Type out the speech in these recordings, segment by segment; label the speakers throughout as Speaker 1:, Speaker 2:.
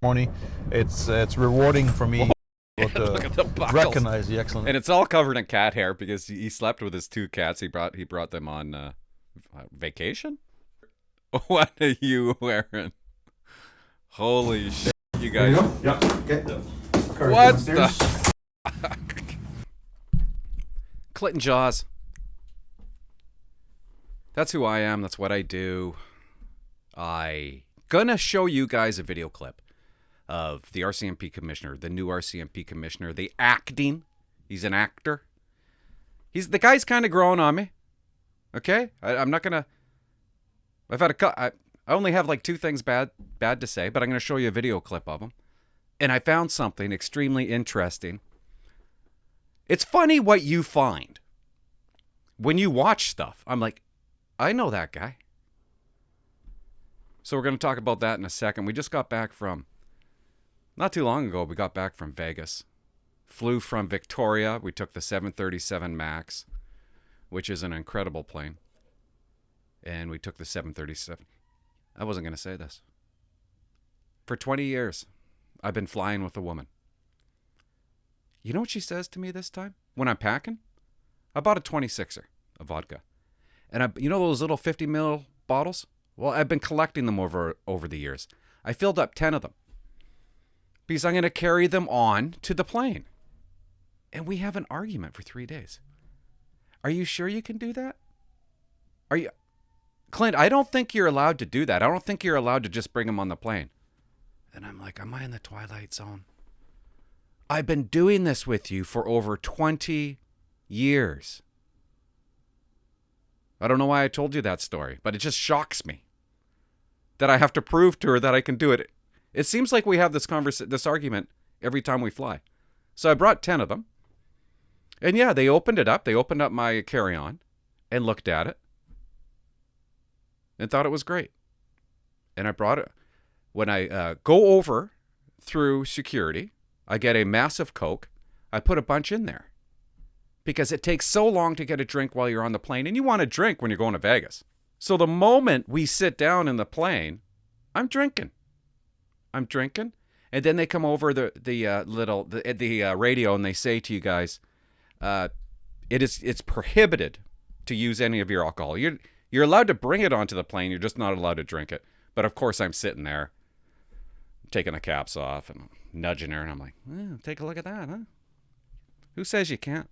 Speaker 1: Morning. It's rewarding for me
Speaker 2: Look at the
Speaker 1: to
Speaker 2: buckles.
Speaker 1: recognize the excellent.
Speaker 2: And it's all covered in cat hair because he slept with his two cats. He brought them on vacation. What are you wearing? Holy shit, you
Speaker 3: There you
Speaker 2: guys!
Speaker 3: go. Yep. Okay. Car's
Speaker 2: What
Speaker 3: downstairs.
Speaker 2: the? Clinton Jaws. That's who I am. That's what I do. I gonna show you guys a video clip of the RCMP Commissioner, the new RCMP Commissioner, the acting. He's an actor. The guy's kind of growing on me. Okay, I'm not gonna. I've had I only have like two things bad to say, but I'm gonna show you a video clip of him, and I found something extremely interesting. It's funny what you find when you watch stuff. I'm like, I know that guy. So we're going to talk about that in a second. We just got back from, not too long ago, we got back from Vegas. Flew from Victoria. We took the 737 MAX, which is an incredible plane. And we took the 737. I wasn't going to say this. For 20 years, I've been flying with a woman. You know what she says to me this time? When I'm packing? I bought a 26er of vodka. And you know those little 50 ml bottles? Well, I've been collecting them over the years. I filled up 10 of them because I'm going to carry them on to the plane. And we have an argument for 3 days. Are you sure you can do that? Are you, Clint? I don't think you're allowed to do that. I don't think you're allowed to just bring them on the plane. And I'm like, am I in the twilight zone? I've been doing this with you for over 20 years. I don't know why I told you that story, but it just shocks me that I have to prove to her that I can do it. It seems like we have this argument every time we fly. So I brought 10 of them. And yeah, they opened it up. They opened up my carry-on and looked at it and thought it was great. And I brought it. When I go over through security, I get a massive Coke. I put a bunch in there because it takes so long to get a drink while you're on the plane, and you want a drink when you're going to Vegas. So the moment we sit down in the plane, I'm drinking, and then they come over the radio and they say to you guys, it's prohibited to use any of your alcohol. You're allowed to bring it onto the plane. You're just not allowed to drink it. But of course, I'm sitting there, taking the caps off and nudging her, and I'm like, take a look at that, huh? Who says you can't?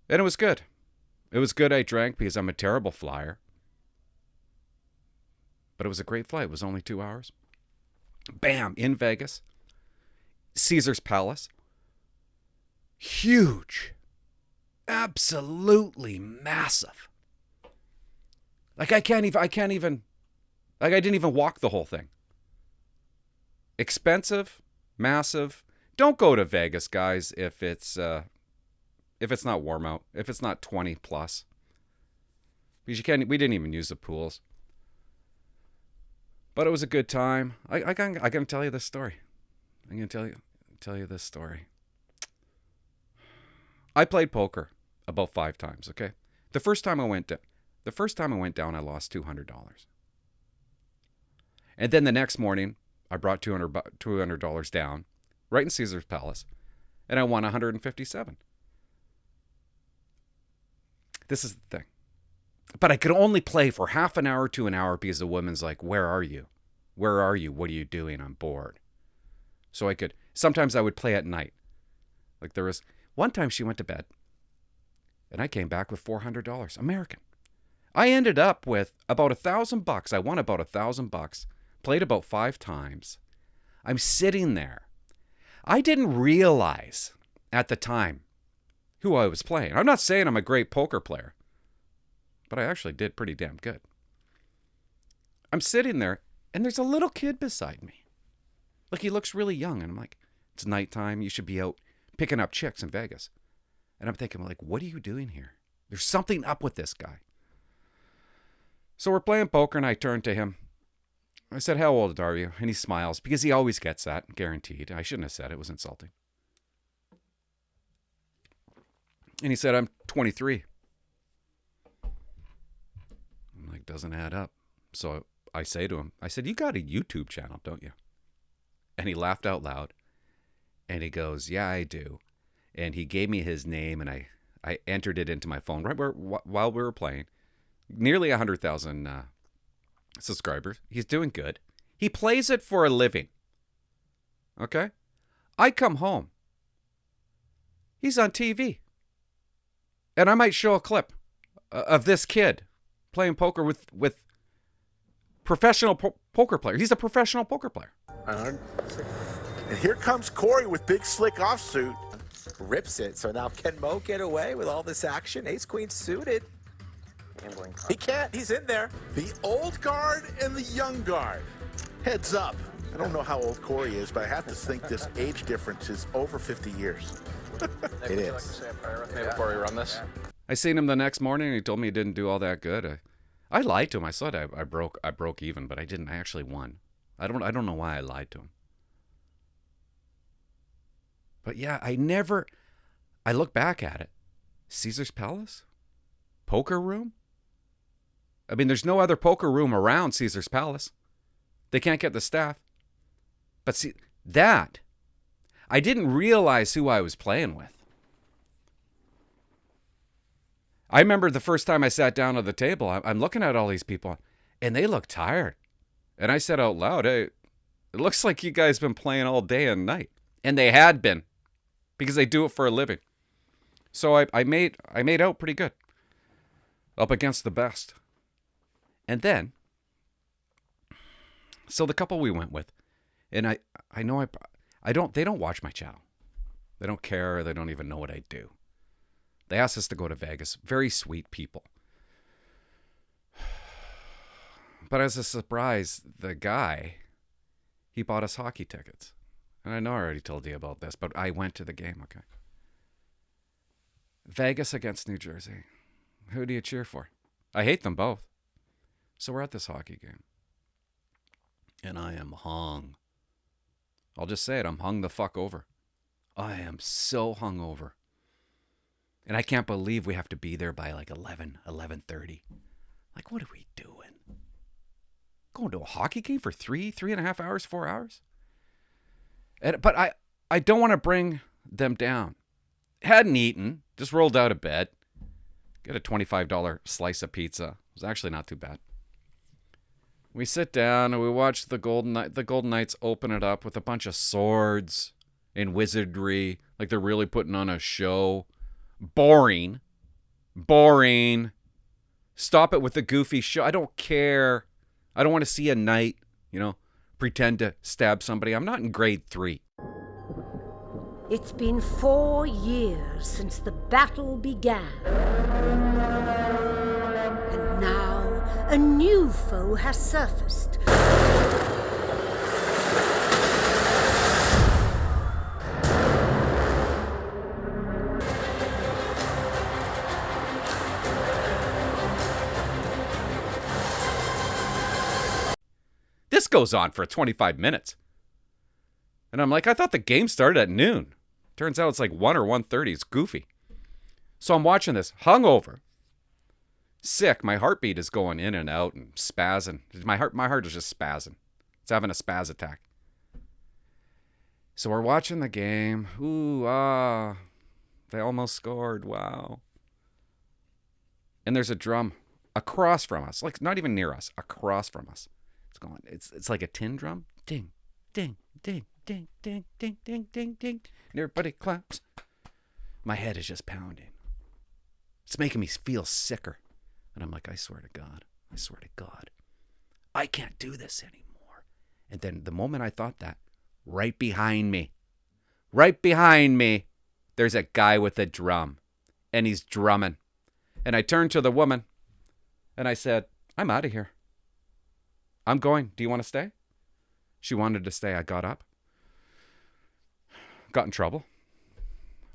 Speaker 2: And it was good. It was good I drank because I'm a terrible flyer. But it was a great flight. It was only 2 hours. Bam, in Vegas. Caesar's Palace. Huge. Absolutely massive. Like I didn't even walk the whole thing. Expensive, massive. Don't go to Vegas, guys, if it's not warm out, if it's not 20 plus. Because we didn't even use the pools. But it was a good time. I'm gonna tell you this story. I'm gonna tell you this story. I played poker about 5 times, okay? The first time I went down, I lost $200. And then the next morning, I brought $200 down, right in Caesar's Palace, and I won 157. This is the thing. But I could only play for half an hour to an hour because the woman's like, where are you? Where are you? What are you doing? I'm bored. So sometimes I would play at night. Like there was one time she went to bed and I came back with $400 American. I ended up with about $1,000. I won about $1,000, played about 5 times. I'm sitting there. I didn't realize at the time who I was playing. I'm not saying I'm a great poker player, but I actually did pretty damn good. I'm sitting there, and there's a little kid beside me. Like, he looks really young, and I'm like, it's nighttime. You should be out picking up chicks in Vegas. And I'm thinking, like, what are you doing here? There's something up with this guy. So we're playing poker, and I turn to him. I said, how old are you? And he smiles, because he always gets that, guaranteed. I shouldn't have said it. It was insulting. And he said, I'm 23. I'm like, doesn't add up. So I say to him, I said, you got a YouTube channel, don't you? And he laughed out loud. And he goes, yeah, I do. And he gave me his name, and I entered it into my phone while we were playing. Nearly 100,000 subscribers. He's doing good. He plays it for a living. Okay? I come home. He's on TV. And I might show a clip of this kid playing poker with professional poker players. He's a professional poker player.
Speaker 4: And here comes Corey with big slick offsuit.
Speaker 5: Rips it. So now can Mo get away with all this action? Ace queen suited. He can't. He's in there.
Speaker 4: The old guard and the young guard. Heads up. I don't know how old Corey is, but I have to think this age difference is over 50 years.
Speaker 5: It is.
Speaker 1: Maybe before we run this.
Speaker 2: I seen him the next morning, and he told me he didn't do all that good. I lied to him. I said I broke even, but I didn't. I actually won. I don't know why I lied to him. But yeah, I look back at it. Caesar's Palace? Poker room? I mean, there's no other poker room around Caesar's Palace. They can't get the staff. But see, that, I didn't realize who I was playing with. I remember the first time I sat down at the table, I'm looking at all these people, and they look tired. And I said out loud, hey, it looks like you guys been playing all day and night. And they had been, because they do it for a living. So I made out pretty good, up against the best. And then, so the couple we went with, and I know they don't watch my channel. They don't care. They don't even know what I do. They asked us to go to Vegas. Very sweet people. But as a surprise, the guy, he bought us hockey tickets. And I know I already told you about this, but I went to the game, okay? Vegas against New Jersey. Who do you cheer for? I hate them both. So we're at this hockey game. And I am hung. I'll just say it. I'm hung the fuck over. I am so hung over. And I can't believe we have to be there by like 11:30. Like, what are we doing? Going to a hockey game for 3.5 hours, 4 hours? But I don't want to bring them down. Hadn't eaten. Just rolled out of bed. Get a $25 slice of pizza. It was actually not too bad. We sit down and we watch the Golden Knights open it up with a bunch of swords and wizardry. Like they're really putting on a show. Boring. Stop it with the goofy show. I don't care. I don't want to see a knight, pretend to stab somebody. I'm not in grade 3.
Speaker 6: It's been 4 years since the battle began. And now a new foe has surfaced.
Speaker 2: This goes on for 25 minutes. And I'm like, I thought the game started at noon. Turns out it's like 1 or 1:30. It's goofy. So I'm watching this, hungover, sick. My heartbeat is going in and out and spazzing. My heart is just spazzing. It's having a spaz attack. So we're watching the game. Ooh, they almost scored. Wow. And there's a drum across from us, like not even near us, across from us. It's going. It's like a tin drum. Ding, ding, ding, ding, ding, ding, ding, ding, ding. And everybody claps. My head is just pounding. It's making me feel sicker. And I'm like, I swear to God, I can't do this anymore. And then the moment I thought that, right behind me, there's a guy with a drum. And he's drumming. And I turned to the woman and I said, I'm out of here. I'm going. Do you want to stay? She wanted to stay. I got up. Got in trouble.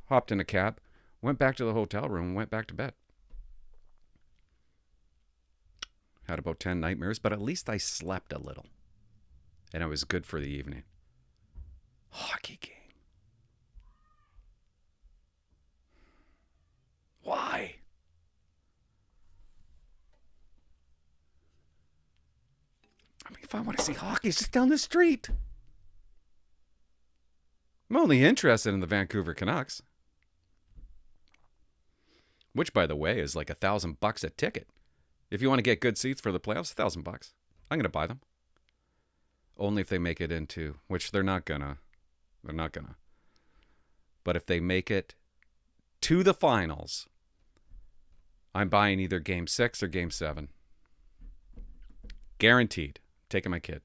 Speaker 2: Hopped in a cab. Went back to the hotel room. Went back to bed. Had about 10 nightmares, but at least I slept a little. And it was good for the evening. Hockey game. Why? If I want to see hockey, it's just down the street. I'm only interested in the Vancouver Canucks. Which, by the way, is like $1,000 a ticket. If you want to get good seats for the playoffs, $1,000. I'm going to buy them. Only if they make it into, which they're not gonna. They're not gonna. But if they make it to the finals, I'm buying either Game 6 or Game 7. Guaranteed. Taking my kid.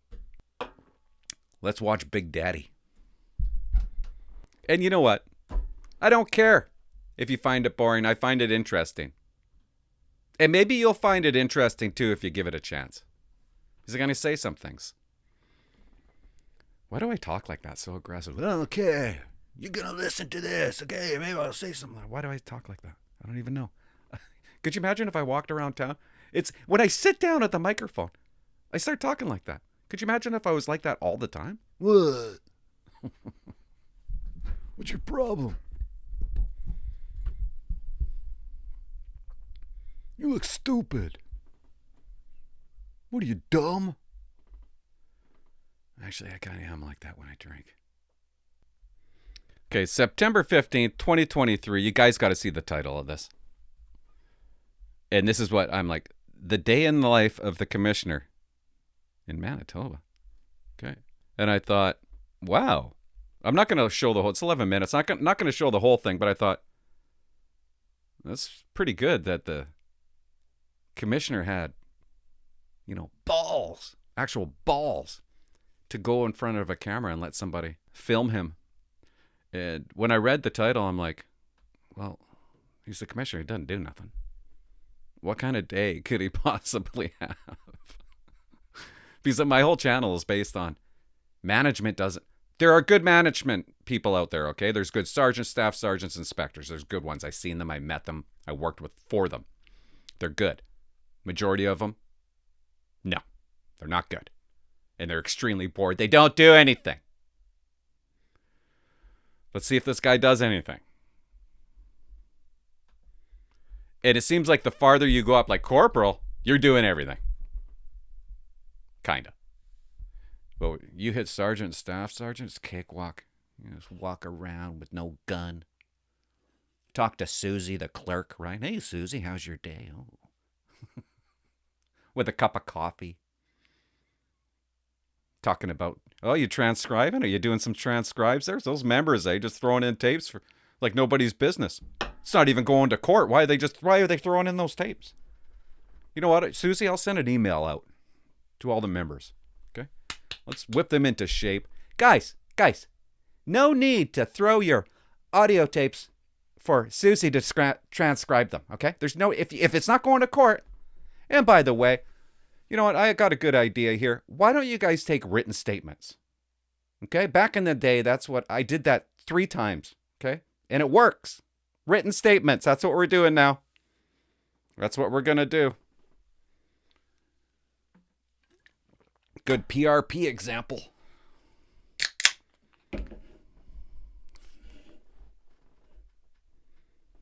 Speaker 2: Let's watch Big Daddy. And you know what? I don't care if you find it boring. I find it interesting. And maybe you'll find it interesting too if you give it a chance. He's going to say some things. Why do I talk like that so aggressively? Okay, you're going to listen to this. Okay, maybe I'll say something. Why do I talk like that? I don't even know. Could you imagine if I walked around town? It's when I sit down at the microphone, I start talking like that. Could you imagine if I was like that all the time? What? What's your problem? You look stupid. What are you, dumb? Actually, I kind of am like that when I drink. Okay, September 15th, 2023. You guys got to see the title of this. And this is what I'm like. The day in the life of the commissioner in Manitoba. Okay. And I thought, wow. I'm not going to show the whole... It's 11 minutes. Not going to show the whole thing, but I thought, that's pretty good that the commissioner had, balls. Actual balls. To go in front of a camera and let somebody film him. And when I read the title, I'm like, well, he's the commissioner. He doesn't do nothing. What kind of day could he possibly have? Because my whole channel is based on management doesn't. There are good management people out there, okay? There's good sergeants, staff sergeants, inspectors. There's good ones. I've seen them. I met them. I worked for them. They're good. Majority of them, no, they're not good. And they're extremely bored. They don't do anything. Let's see if this guy does anything. And it seems like the farther you go up, like corporal, you're doing everything. Kind of. But you hit sergeant, staff sergeant, it's cakewalk. You just walk around with no gun. Talk to Susy the Clerk, right? Hey, Susy, how's your day? Oh. With a cup of coffee. Talking about, oh, you transcribing? Are you doing some transcribes? There's those members, just throwing in tapes for like nobody's business. It's not even going to court. Why are they throwing in those tapes? You know what, Susie, I'll send an email out to all the members. Okay? Let's whip them into shape. Guys, no need to throw your audio tapes for Susie to transcribe them. Okay? There's no, if it's not going to court. And by the way, you know what? I got a good idea here. Why don't you guys take written statements? Okay? Back in the day, that's what I did that 3 times. Okay? And it works. Written statements. That's what we're doing now. That's what we're going to do. Good PRP example.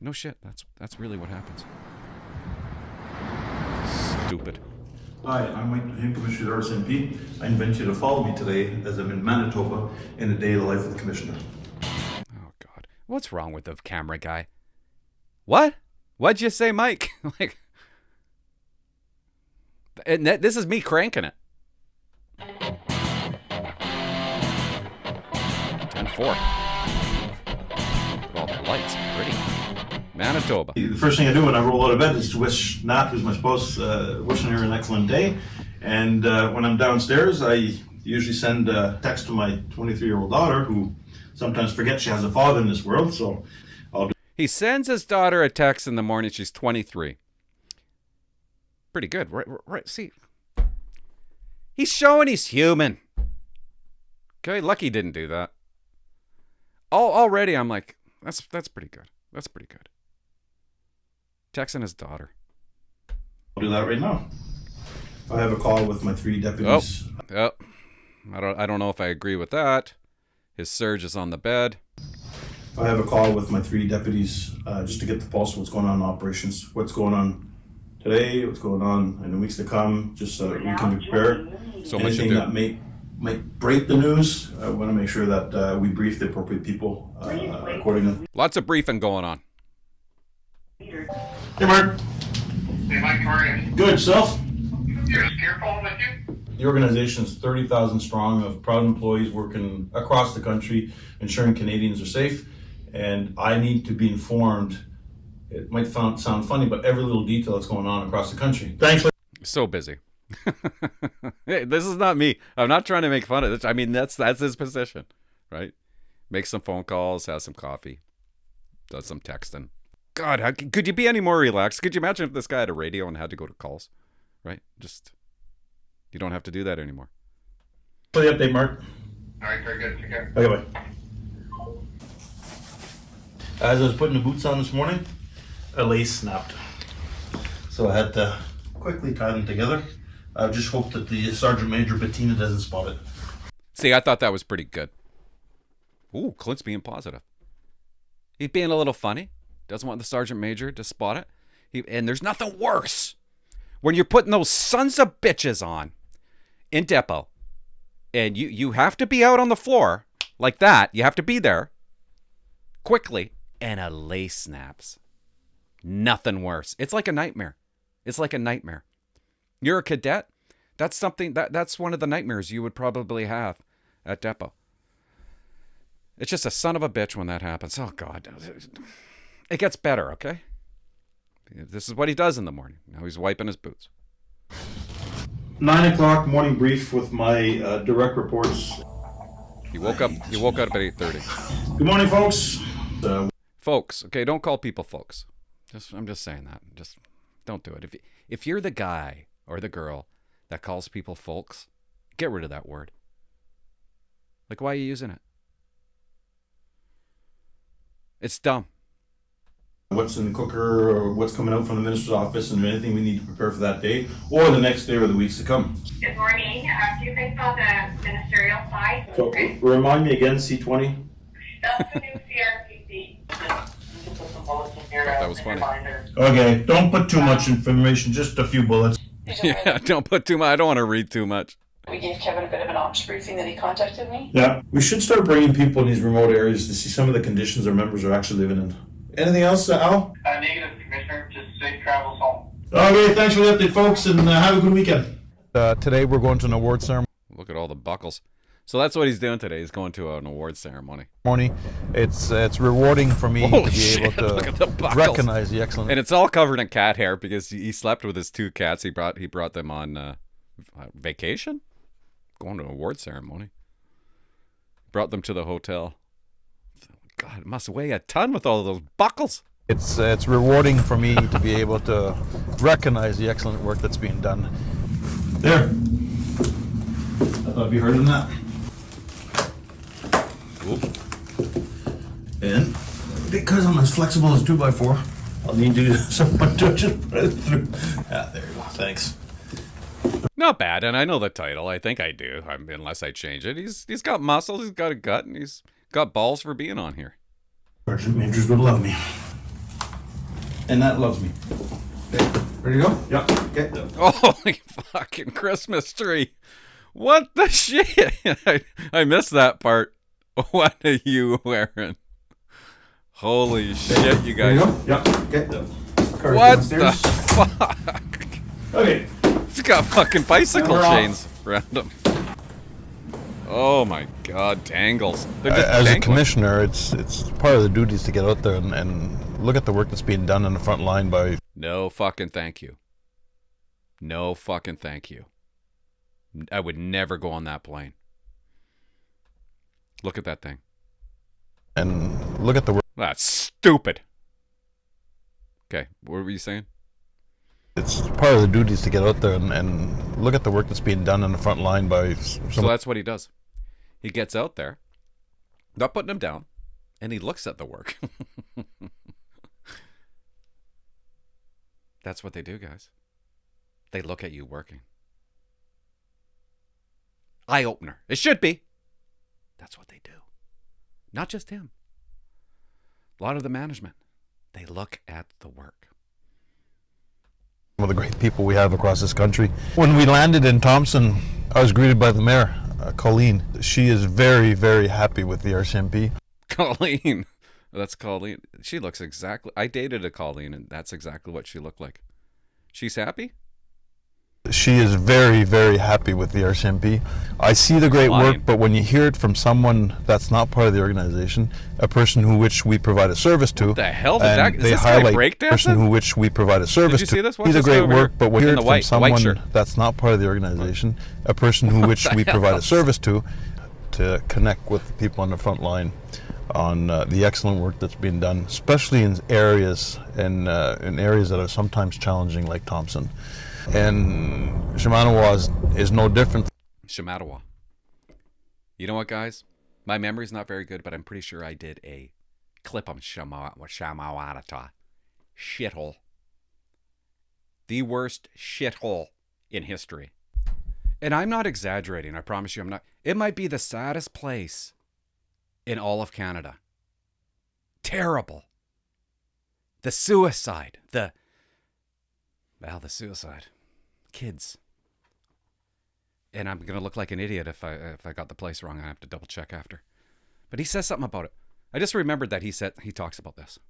Speaker 2: No shit. That's really what happens. Stupid.
Speaker 3: Hi, I'm Mike, Commissioner at RCMP. I invite you to follow me today as I'm in Manitoba in a day of the life of the Commissioner.
Speaker 2: Oh, God. What's wrong with the camera guy? What? What'd you say, Mike? And this is me cranking it. 10-4. Well, the lights are pretty. Manitoba.
Speaker 3: The first thing I do when I roll out of bed is to wish Nat, who's my spouse, wishing her an excellent day. And when I'm downstairs, I usually send a text to my 23-year-old daughter, who sometimes forgets she has a father in this world. So I'll do.
Speaker 2: He sends his daughter a text in the morning. She's 23. Pretty good. Right. See, he's showing he's human. Okay, lucky he didn't do that. Already I'm like, that's pretty good. That's pretty good. Texting his daughter.
Speaker 3: I'll do that right now. I have a call with my 3 deputies.
Speaker 2: Oh. I don't know if I agree with that. His surge is on the bed.
Speaker 3: I have a call with my 3 deputies just to get the pulse of what's going on in operations, what's going on today, what's going on in the weeks to come, just so that we can be prepared.
Speaker 2: So much to
Speaker 3: Anything
Speaker 2: do.
Speaker 3: that might break the news, I want to make sure that we brief the appropriate people accordingly.
Speaker 2: Lots of briefing going on.
Speaker 3: Hey, Mark.
Speaker 7: Hey, Mike, how are you?
Speaker 3: Good, self?
Speaker 7: Your spearphone with you?
Speaker 3: The organization is 30,000 strong of proud employees working across the country, ensuring Canadians are safe. And I need to be informed. It might sound funny, but every little detail that's going on across the country. Thanks.
Speaker 2: So busy. Hey, this is not me. I'm not trying to make fun of this. I mean, that's his position, right? Makes some phone calls, has some coffee, does some texting. God, could you be any more relaxed? Could you imagine if this guy had a radio and had to go to calls, right? Just, you don't have to do that anymore.
Speaker 3: For the update, Mark.
Speaker 7: All right, very good. Take care.
Speaker 3: Okay, bye. As I was putting the boots on this morning, a lace snapped. So I had to quickly tie them together. I just hope that the Sergeant Major Bettina doesn't spot it.
Speaker 2: See, I thought that was pretty good. Ooh, Clint's being positive. He's being a little funny. Doesn't want the Sergeant Major to spot it. And there's nothing worse when you're putting those sons of bitches on in depot. And you have to be out on the floor like that. You have to be there quickly. And a lace snaps. Nothing worse. It's like a nightmare. It's like a nightmare. You're a cadet. That's something that's one of the nightmares you would probably have at depot. It's just a son of a bitch when that happens. Oh God. It gets better, okay? This is what he does in the morning. Now he's wiping his boots.
Speaker 3: 9 o'clock morning brief with my direct reports.
Speaker 2: He woke up at 8:30.
Speaker 3: Good morning, folks.
Speaker 2: Folks, okay, don't call people folks. I'm just saying that. Just don't do it. If you're the guy or the girl that calls people folks, get rid of that word. Like, why are you using it? It's dumb.
Speaker 3: What's in the cooker, or what's coming out from the minister's office, and anything we need to prepare for that day, or the next day, or the weeks to come.
Speaker 8: Good morning. A few things on the ministerial side.
Speaker 3: So, remind me again, C20?
Speaker 8: That's the new CRPC.
Speaker 2: That was funny.
Speaker 3: Okay, don't put too much information, just a few bullets.
Speaker 2: Yeah, don't put too much. I don't want to read too much.
Speaker 9: We gave Kevin a bit of an ops briefing that he contacted me.
Speaker 3: Yeah, we should start bringing people in these remote areas to see some of the conditions our members are actually living in. Anything else, Al?
Speaker 7: Negative, Commissioner. Just safe travels home.
Speaker 3: Okay, thanks for the update, folks, and have a good weekend.
Speaker 1: Today we're going to an award ceremony.
Speaker 2: Look at all the buckles. So that's what he's doing today. He's going to an award ceremony.
Speaker 1: It's rewarding for me
Speaker 2: Holy
Speaker 1: to be
Speaker 2: shit,
Speaker 1: able
Speaker 2: look at
Speaker 1: to
Speaker 2: the buckles.
Speaker 1: recognize the excellent.
Speaker 2: And it's all covered in cat hair because he slept with his two cats. He brought them on vacation, going to an award ceremony. Brought them to the hotel. God, it must weigh a ton with all of those buckles.
Speaker 1: It's rewarding for me to be able to recognize the excellent work that's being done.
Speaker 3: There. I thought you heard of that. And because I'm as flexible as 2x4, I'll need you someone to just put it through. Yeah, there you go. Thanks.
Speaker 2: Not bad, and I know the title. I think I do, unless I change it. He's got muscles, he's got a gut, and he's got balls for being on here.
Speaker 3: Sergeant Majors would love me. And that loves me. Okay, ready to go? Yep. Okay.
Speaker 2: Holy fucking Christmas tree. What the shit? I missed that part. What are you wearing? Holy shit, you guys.
Speaker 3: Ready to go? Yep. Okay.
Speaker 2: What
Speaker 3: downstairs.
Speaker 2: the fuck?
Speaker 3: Okay.
Speaker 2: He's got fucking bicycle
Speaker 3: We're off.
Speaker 2: chains around him. Oh my god, tangles. They're just
Speaker 1: As a
Speaker 2: dangling.
Speaker 1: commissioner, it's part of the duties to get out there and look at the work that's being done on the front line by.
Speaker 2: No fucking thank you. No fucking thank you. I would never go on that plane. Look at that thing.
Speaker 1: And look at the work.
Speaker 2: That's stupid. Okay, what were you saying?
Speaker 1: It's part of the duties to get out there and look at the work that's being done on the front line by.
Speaker 2: So that's what he does. He gets out there, not putting him down, and he looks at the work. That's what they do, guys. They look at you working. Eye-opener. It should be. That's what they do. Not just him. A lot of the management. They look at the work.
Speaker 1: Some of the great people we have across this country. When we landed in Thompson, I was greeted by the mayor, Colleen. She is very, very happy with the RCMP.
Speaker 2: Colleen. That's Colleen. She looks exactly... I dated a Colleen, and that's exactly what she looked like. She's happy?
Speaker 1: She is very, very happy with the RCMP. I see the great work, but when you hear it from someone that's not part of the organization, a person who which we provide a service to,
Speaker 2: What the hell did
Speaker 1: and
Speaker 2: that... Is
Speaker 1: they
Speaker 2: this guy
Speaker 1: highlight
Speaker 2: breakdancing?
Speaker 1: person who which we provide a service
Speaker 2: Did you
Speaker 1: to.
Speaker 2: see this? Watch
Speaker 1: See the
Speaker 2: this guy
Speaker 1: great
Speaker 2: over
Speaker 1: work,
Speaker 2: here.
Speaker 1: but when you
Speaker 2: In
Speaker 1: hear
Speaker 2: the
Speaker 1: it from
Speaker 2: white
Speaker 1: someone
Speaker 2: shirt.
Speaker 1: that's not part of the organization, a person who which we provide a service to connect with the people on the front line on the excellent work that's being done, especially in areas that are sometimes challenging, like Thompson. And Shamattawa is no different.
Speaker 2: Shamattawa. You know what, guys? My memory's not very good, but I'm pretty sure I did a clip on Shamattawa. Shithole. The worst shithole in history. And I'm not exaggerating, I promise you I'm not. It might be the saddest place in all of Canada. Terrible. The suicide. The suicide. Kids. And I'm going to look like an idiot if I got the place wrong. I have to double check after. But he says something about it. I just remembered that he talks about this.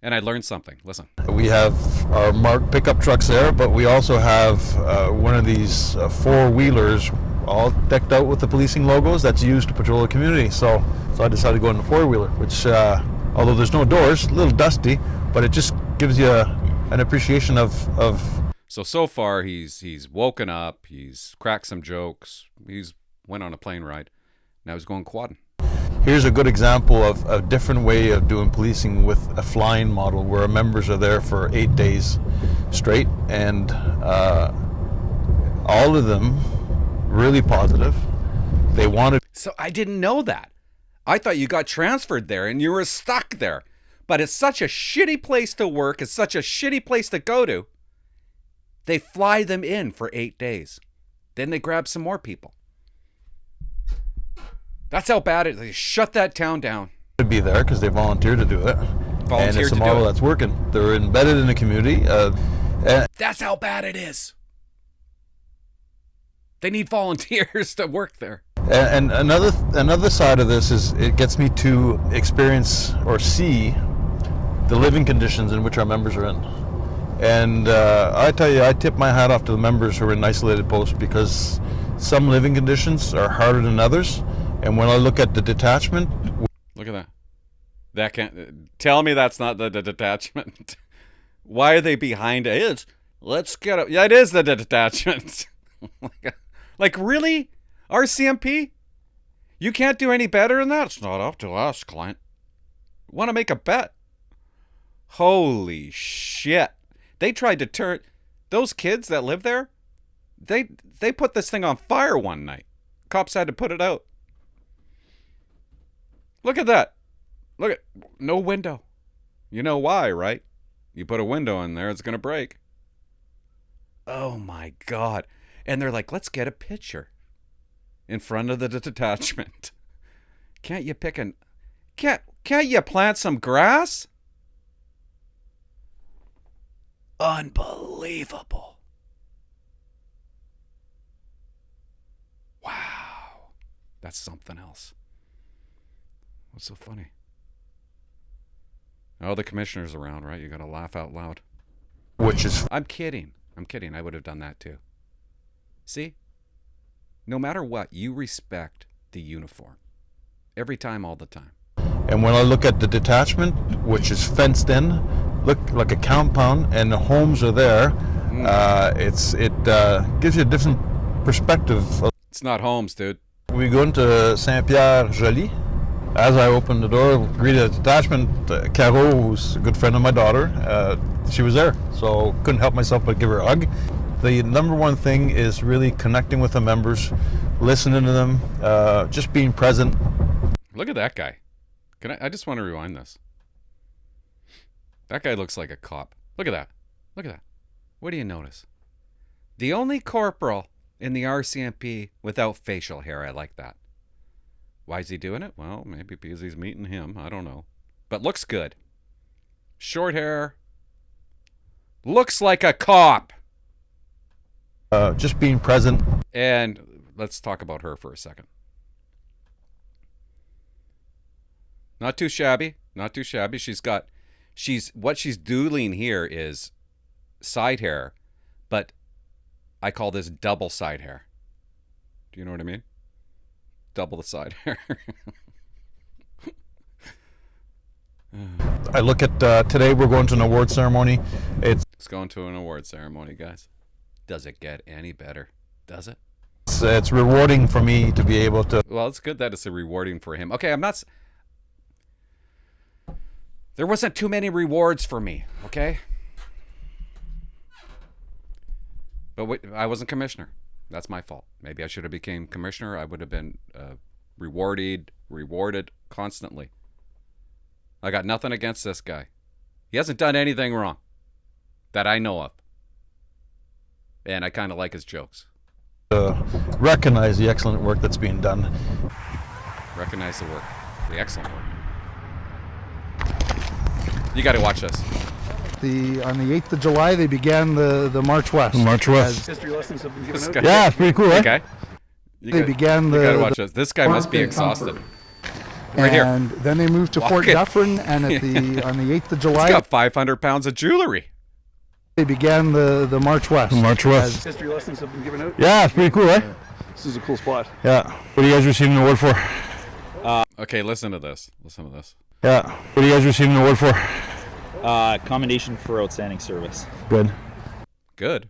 Speaker 2: And I learned something. Listen.
Speaker 1: We have our marked pickup trucks there, but we also have one of these four-wheelers all decked out with the policing logos that's used to patrol the community. So I decided to go in the four-wheeler, which, although there's no doors, a little dusty, but it just gives you an appreciation of...
Speaker 2: So far he's woken up, he's cracked some jokes, he's went on a plane ride, now he's going quadding.
Speaker 1: Here's a good example of a different way of doing policing with a flying model where our members are there for 8 days straight, and all of them really positive. They wanted...
Speaker 2: So I didn't know that. I thought you got transferred there and you were stuck there. But it's such a shitty place to work, it's such a shitty place to go to. They fly them in for 8 days. Then they grab some more people. That's how bad it is. They shut that town down.
Speaker 1: To be there because they volunteered to do it. And it's a model that's working. They're embedded in the community.
Speaker 2: That's how bad it is. They need volunteers to work there.
Speaker 1: And another side of this is it gets me to experience or see the living conditions in which our members are in. And I tell you, I tip my hat off to the members who are in isolated posts, because some living conditions are harder than others. And when I look at the detachment...
Speaker 2: Look at that. That can't... Tell me that's not the detachment. Why are they behind it? Let's get up. Yeah, it is the detachment. Like, really? RCMP? You can't do any better than that? It's not up to us, client. Want to make a bet? Holy shit. They tried to turn... Those kids that live there, they put this thing on fire one night. Cops had to put it out. Look at that. Look at... No window. You know why, right? You put a window in there, it's going to break. Oh my God. And they're like, let's get a picture in front of the detachment. Can't you pick an... Can't you plant some grass? Unbelievable. Wow. That's something else. What's so funny? Oh, the commissioner's around, right? You gotta laugh out loud.
Speaker 1: Which is...
Speaker 2: I'm kidding. I would have done that too. See? No matter what, you respect the uniform. Every time, all the time.
Speaker 1: And when I look at the detachment, which is fenced in, look like a compound, and the homes are there, it gives you a different perspective.
Speaker 2: It's not homes, dude.
Speaker 1: We go into Saint-Pierre-Joly. As I opened the door, greeted the detachment, Caro, who's a good friend of my daughter, she was there. So couldn't help myself but give her a hug. The number one thing is really connecting with the members, listening to them, just being present.
Speaker 2: Look at that guy. I just want to rewind this. That guy looks like a cop. Look at that. Look at that. What do you notice? The only corporal in the RCMP without facial hair. I like that. Why is he doing it? Well, maybe because he's meeting him. I don't know. But looks good. Short hair. Looks like a cop.
Speaker 1: Just being present.
Speaker 2: And let's talk about her for a second. Not too shabby. Not too shabby. What she's doing here is side hair, but I call this double side hair. Do you know what I mean? Double the side hair.
Speaker 1: I look at today. We're going to an award ceremony. It's
Speaker 2: going to an award ceremony, guys. Does it get any better? Does it?
Speaker 1: It's rewarding for me to be able to.
Speaker 2: Well, it's good that it's rewarding for him. Okay, there wasn't too many rewards for me, okay? But I wasn't commissioner. That's my fault. Maybe I should have became commissioner. I would have been rewarded constantly. I got nothing against this guy. He hasn't done anything wrong that I know of. And I kind of like his jokes.
Speaker 1: Recognize the excellent work that's being done.
Speaker 2: Recognize the work. The excellent work. You got to watch this.
Speaker 10: On the 8th of July, they began the March West.
Speaker 1: March West.
Speaker 10: History lessons have been given out.
Speaker 1: Yeah, it's pretty cool,
Speaker 2: Okay.
Speaker 10: You got to
Speaker 2: watch this. This guy must be exhausted. Right here.
Speaker 10: And then they moved to Fort Dufferin, and on the 8th of July,
Speaker 2: he's got 500 pounds of jewelry.
Speaker 10: They began the March West.
Speaker 1: March West.
Speaker 10: History lessons have been given out.
Speaker 1: Yeah, it's pretty cool, right?
Speaker 10: This is a cool spot.
Speaker 1: Yeah. What are you guys receiving an award for?
Speaker 2: Okay, listen to this. Listen to this.
Speaker 1: Yeah. What are you guys receiving an award for?
Speaker 11: Commendation for outstanding service.
Speaker 1: Good.
Speaker 2: Good.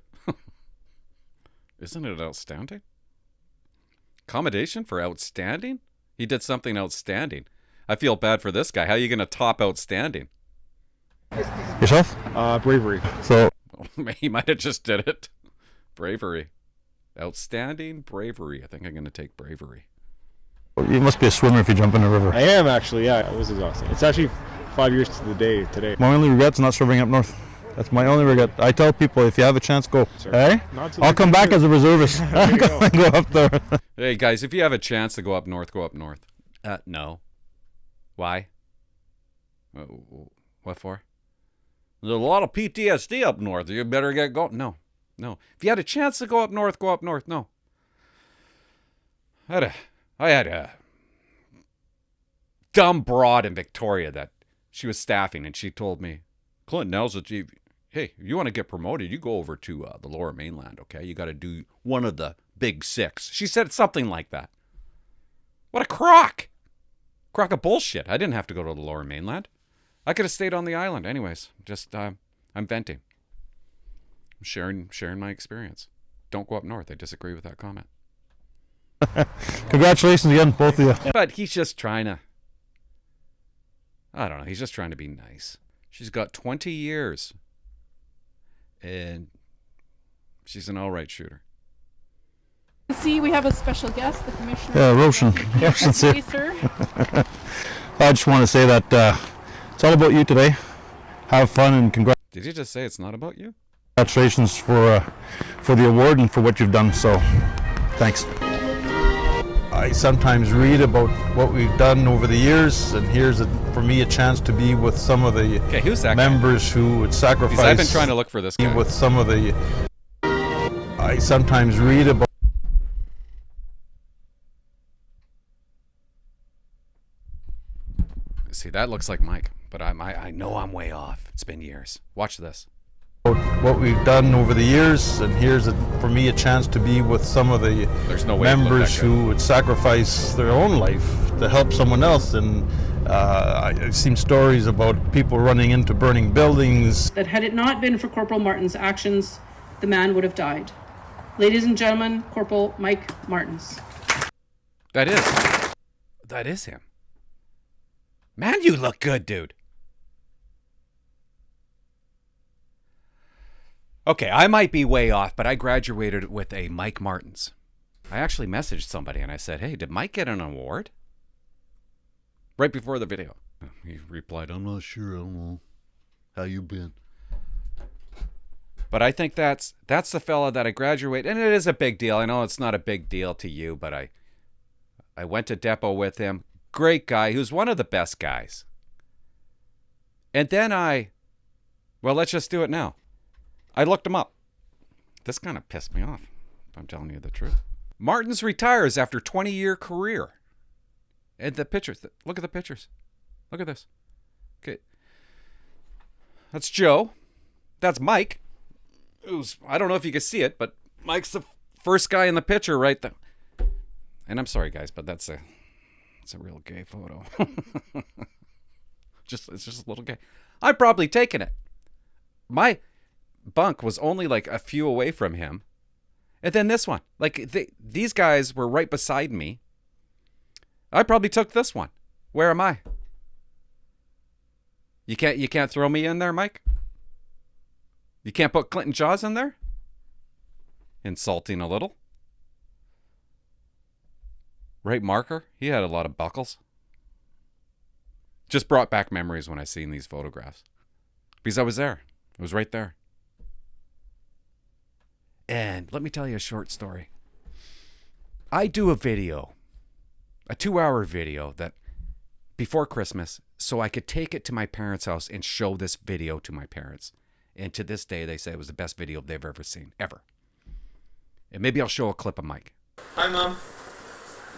Speaker 2: Isn't it outstanding? Commendation for outstanding? He did something outstanding. I feel bad for this guy. How are you going to top outstanding?
Speaker 1: Yourself?
Speaker 10: Bravery.
Speaker 1: So
Speaker 2: he might have just did it. Bravery. Outstanding bravery. I think I'm going to take bravery.
Speaker 1: You must be a swimmer if you jump in the river.
Speaker 12: I am actually, yeah. It was exhausting. It's actually 5 years to the day today.
Speaker 1: My only regret's not serving up north. That's my only regret. I tell people, if you have a chance, go. Hey? I'll come back as a reservist. Go up there.
Speaker 2: Hey, guys, if you have a chance to go up north, go up north. No. Why? What for? There's a lot of PTSD up north. You better get going. No. If you had a chance to go up north, go up north. No. I had a dumb broad in Victoria that she was staffing, and she told me, Clint, now's the TV. Hey, if you want to get promoted, you go over to the Lower Mainland, okay? You got to do one of the big six. She said something like that. What a crock! Crock of bullshit. I didn't have to go to the Lower Mainland. I could have stayed on the island. Anyways, just I'm venting. I'm sharing my experience. Don't go up north. I disagree with that comment.
Speaker 1: Congratulations again, both of you.
Speaker 2: But he's just trying to, I don't know, he's just trying to be nice. She's got 20 years. And she's an all right shooter.
Speaker 13: See, we have a special guest, the Commissioner.
Speaker 1: Yeah, Roshan.
Speaker 13: Yes, sir.
Speaker 1: I just want to say that it's all about you today. Have fun and
Speaker 2: Did you just say it's not about you?
Speaker 1: congratulations for the award and for what you've done. So, thanks. I sometimes read about what we've done over the years, and here's for me a chance to be with some of the
Speaker 2: who's that
Speaker 1: members who would sacrifice.
Speaker 2: Because I've been trying to look for this guy.
Speaker 1: With some of the, I sometimes read about.
Speaker 2: See, that looks like Mike, but I know I'm way off. It's been years. Watch this.
Speaker 1: What we've done over the years, and here's for me a chance to be with some of the members who would sacrifice their own life to help someone else. And I've seen stories about people running into burning buildings.
Speaker 14: That had it not been for Corporal Martin's actions, the man would have died. Ladies and gentlemen, Corporal Mike Martins.
Speaker 2: That is him. Man, you look good, dude. Okay, I might be way off, but I graduated with a Mike Martins. I actually messaged somebody and I said, hey, did Mike get an award? Right before the video. He replied, I'm not sure. I don't know. How you been? But I think that's the fella that I graduated, and it is a big deal. I know it's not a big deal to you, but I went to Depot with him. Great guy. He was one of the best guys. And then well, let's just do it now. I looked him up. This kind of pissed me off, if I'm telling you the truth. Martins retires after 20-year career. And the pictures. Look at the pictures. Look at this. Okay. That's Joe. That's Mike. I don't know if you can see it, but Mike's the first guy in the picture right there. And I'm sorry, guys, but it's a real gay photo. It's just a little gay. I've probably taken it. My bunk was only like a few away from him. And then this one. Like, these guys were right beside me. I probably took this one. Where am I? You can't throw me in there, Mike? You can't put Clinton Jaws in there? Insulting a little. Right marker? He had a lot of buckles. Just brought back memories when I seen these photographs. Because I was there. It was right there. And let me tell you a short story. I do a video, a 2-hour video that before Christmas, so I could take it to my parents' house and show this video to my parents. And to this day, they say it was the best video they've ever seen, ever. And maybe I'll show a clip of Mike.
Speaker 15: Hi, Mom.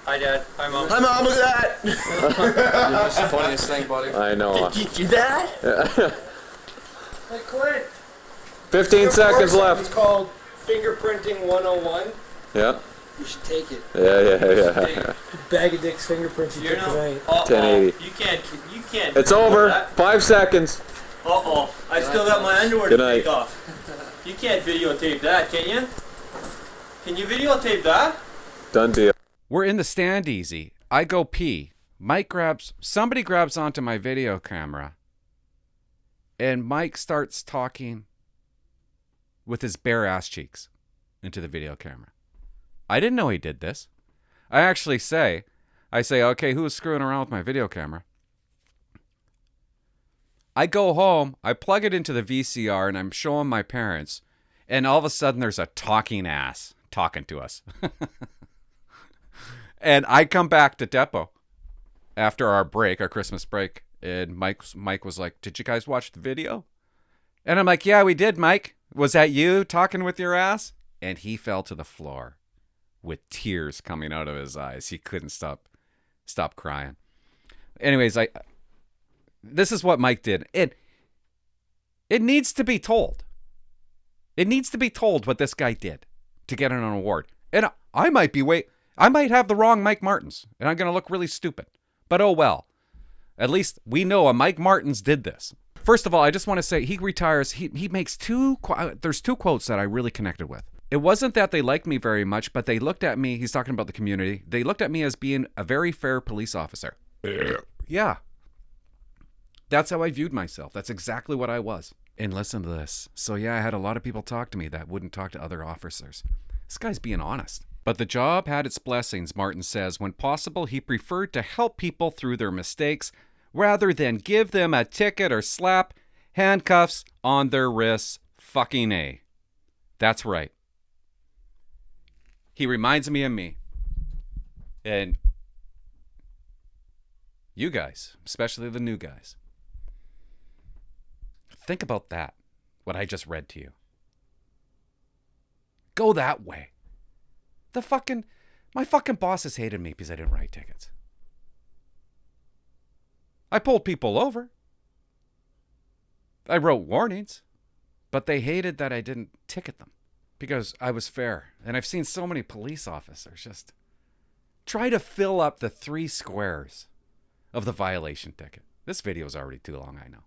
Speaker 15: Hi, Dad. Hi, Mom.
Speaker 5: Hi, Mom. Look at that.
Speaker 15: You're just the funniest thing, buddy.
Speaker 11: I know.
Speaker 5: Did you do that?
Speaker 15: Hey, Clint.
Speaker 11: 15 seconds left.
Speaker 15: It's called Fingerprinting 101.
Speaker 11: Yeah.
Speaker 15: You should take it.
Speaker 11: Yeah.
Speaker 15: Bag of dicks fingerprints you took tonight.
Speaker 11: 1080.
Speaker 15: You can't.
Speaker 11: It's over. 5 seconds.
Speaker 15: Uh-oh. I still got my underwear
Speaker 11: Good
Speaker 15: to
Speaker 11: night.
Speaker 15: take off. You can't videotape that, can you? Can you videotape that?
Speaker 11: Done deal.
Speaker 2: We're in the stand easy. I go pee. Somebody grabs onto my video camera. And Mike starts talking with his bare ass cheeks into the video camera. I didn't know he did this. I say, okay, who's screwing around with my video camera? I go home, I plug it into the VCR, and I'm showing my parents. And all of a sudden, there's a talking ass talking to us. And I come back to Depot after our Christmas break. And Mike was like, did you guys watch the video? And I'm like, yeah, we did, Mike. Was that you talking with your ass? And he fell to the floor with tears coming out of his eyes. He couldn't stop crying. Anyways, this is what Mike did. It needs to be told. It needs to be told what this guy did to get an award. And I might have the wrong Mike Martins, and I'm going to look really stupid. But oh well. At least we know a Mike Martins did this. First of all, I just want to say he retires. He makes there's 2 quotes that I really connected with. It wasn't that they liked me very much, but they looked at me. He's talking about the community. They looked at me as being a very fair police officer. Yeah. That's how I viewed myself. That's exactly what I was. And listen to this. So yeah, I had a lot of people talk to me that wouldn't talk to other officers. This guy's being honest. But the job had its blessings, Martin says. When possible, he preferred to help people through their mistakes rather than give them a ticket or slap handcuffs on their wrists. Fucking A. That's right. He reminds me of me. And you guys, especially the new guys. Think about that, what I just read to you. Go that way. My fucking bosses hated me because I didn't write tickets. I pulled people over. I wrote warnings, but they hated that I didn't ticket them because I was fair. And I've seen so many police officers just try to fill up the 3 squares of the violation ticket. This video is already too long, I know.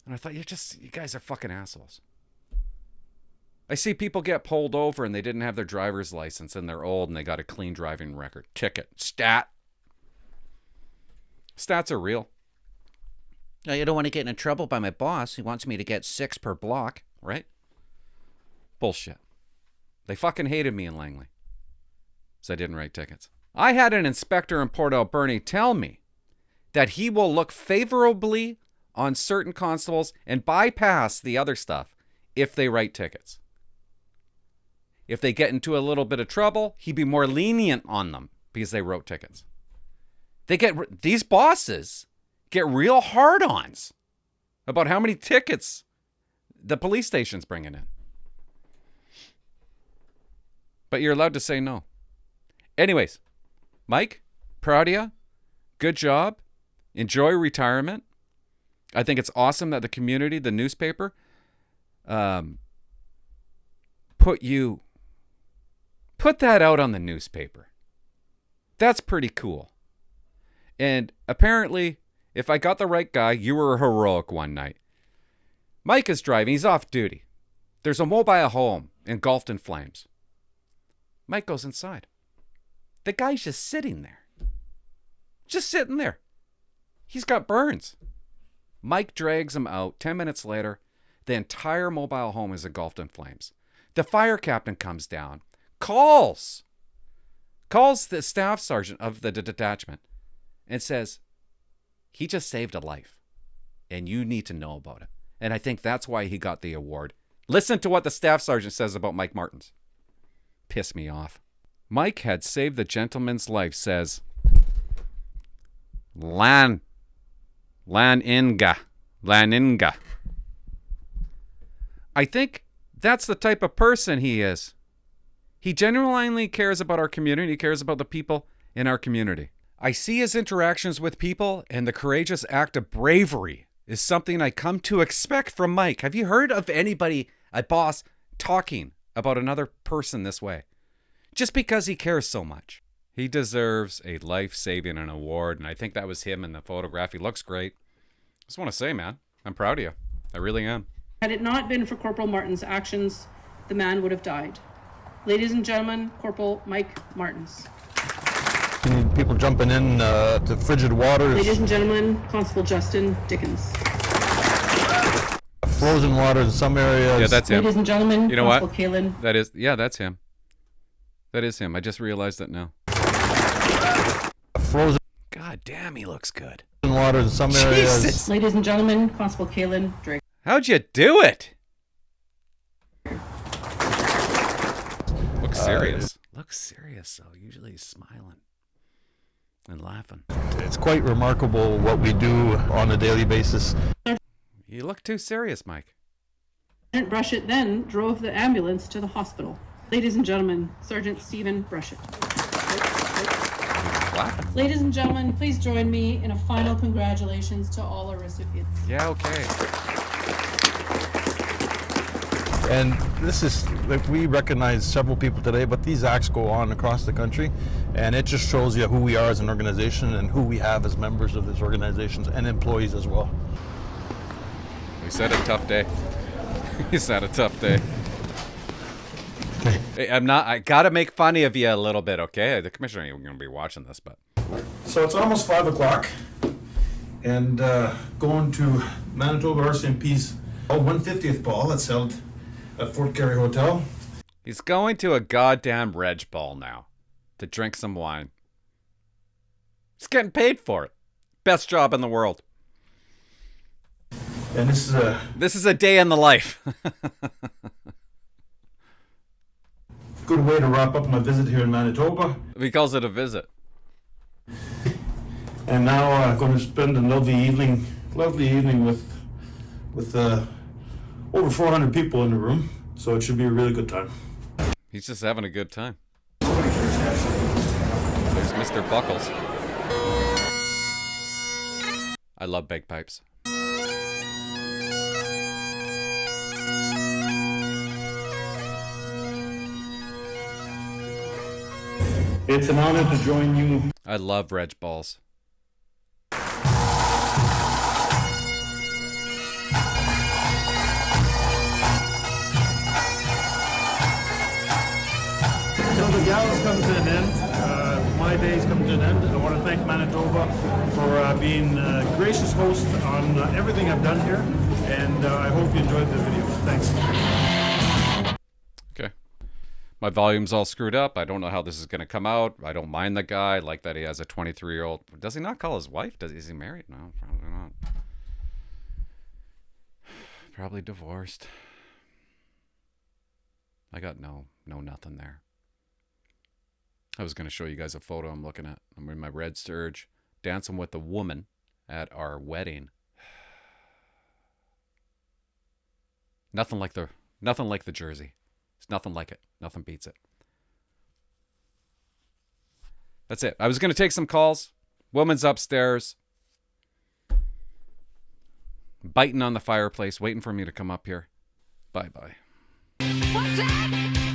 Speaker 2: And I thought, you guys are fucking assholes. I see people get pulled over and they didn't have their driver's license and they're old and they got a clean driving record. Ticket. Stat. Stats are real. I don't want to get in trouble by my boss. He wants me to get 6 per block, right? Bullshit. They fucking hated me in Langley. So I didn't write tickets. I had an inspector in Port Alberni tell me that he will look favorably on certain constables and bypass the other stuff if they write tickets. If they get into a little bit of trouble, he'd be more lenient on them because they wrote tickets. These bosses get real hard-ons about how many tickets the police station's bringing in. But you're allowed to say no. Anyways, Mike, proud of you. Good job. Enjoy retirement. I think it's awesome that the community, the newspaper, put that out on the newspaper. That's pretty cool. And apparently, if I got the right guy, you were heroic one night. Mike is driving. He's off duty. There's a mobile home engulfed in flames. Mike goes inside. The guy's just sitting there. Just sitting there. He's got burns. Mike drags him out. 10 minutes later, the entire mobile home is engulfed in flames. The fire captain comes down, calls the staff sergeant of the detachment and says, he just saved a life and you need to know about it. And I think that's why he got the award. Listen to what the staff sergeant says about Mike Martins. Piss me off. Mike had saved the gentleman's life, says Laninga. I think that's the type of person he is. He genuinely cares about our community. He cares about the people in our community. I see his interactions with people, and the courageous act of bravery is something I come to expect from Mike. Have you heard of anybody, a boss, talking about another person this way? Just because he cares so much. He deserves a life-saving award, and I think that was him in the photograph. He looks great. Just want to say, man, I'm proud of you. I really am.
Speaker 14: Had it not been for Corporal Martin's actions, the man would have died. Ladies and gentlemen, Corporal Mike Martins.
Speaker 1: You need people jumping in to frigid waters.
Speaker 14: Ladies and gentlemen, Constable Justin Dickens.
Speaker 1: Frozen water in some areas.
Speaker 2: Yeah, that's him.
Speaker 14: Ladies and gentlemen,
Speaker 2: you know
Speaker 14: Constable
Speaker 2: what?
Speaker 14: Colleen.
Speaker 2: That's him. That is him. I just realized that now.
Speaker 1: Frozen.
Speaker 2: God damn, he looks good.
Speaker 1: Water in some areas.
Speaker 2: Jesus.
Speaker 14: Ladies and gentlemen, Constable Colleen Drake.
Speaker 2: How'd you do it? Looks serious. Looks serious, though. Usually he's smiling and laughing.
Speaker 1: It's quite remarkable what we do on a daily basis.
Speaker 2: You look too serious, Mike.
Speaker 14: Sergeant Brushett then drove the ambulance to the hospital. Ladies and gentlemen, Sergeant Stephen Brushett. Ladies and gentlemen, please join me in a final congratulations to all our recipients.
Speaker 2: Yeah, okay.
Speaker 1: And this is, like, we recognize several people today, but these acts go on across the country, and it just shows you who we are as an organization and who we have as members of these organizations and employees as well.
Speaker 2: He's had a tough day. He's had a tough day. Hey, I gotta make fun of you a little bit, okay? The commissioner ain't gonna be watching this, but.
Speaker 3: So it's almost 5 o'clock, and going to Manitoba RCMP's 150th ball that's held at Fort Garry Hotel.
Speaker 2: He's going to a goddamn Reg ball now to drink some wine. He's getting paid for it. Best job in the world.
Speaker 3: And
Speaker 2: this is a day in the life.
Speaker 3: Good way to wrap up my visit here in Manitoba.
Speaker 2: He calls it a visit.
Speaker 3: And now I'm going to spend a lovely evening with over 400 people in the room. So it should be a really good time.
Speaker 2: He's just having a good time. There's Mr. Buckles. I love bagpipes.
Speaker 3: It's an honor to join you.
Speaker 2: I love Reg balls.
Speaker 16: Until the gallows come to an end, my days come to an end. I want to thank Manitoba for being gracious host on everything I've done here, and I hope you enjoyed the video. Thanks.
Speaker 2: Okay. My volume's all screwed up. I don't know how this is going to come out. I don't mind the guy. I like that he has a 23-year-old. Does he not call his wife? Is he married? No, probably not. Probably divorced. I got no nothing there. I was going to show you guys a photo I'm looking at. I'm in my red serge, dancing with a woman at our wedding. Nothing like the jersey. It's nothing like it. Nothing beats it. That's it. I was going to take some calls. Woman's upstairs, biting on the fireplace, waiting for me to come up here. Bye-bye.